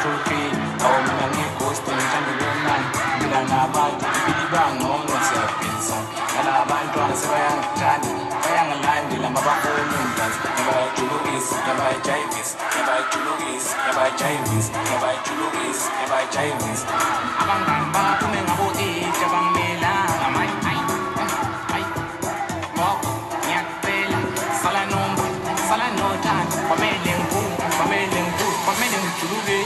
okay. Mina ngighosti ngithanda ubumnandi. Mina nabantu ibili bangcono siyaphinza. Nalabantwana sebayangithanda, bayangilandela mabafuna undansi. Ngiyabayijulukisa, ngiyabayijayivisa, ngiyabayijulukisa, ngiyabayijayivisa, ngiyabayijulukisa, ngiyabayijayivisa. Abangani baphume ngabo-8 abangimelanga manje. Sala no time, kwamele ngijuluke.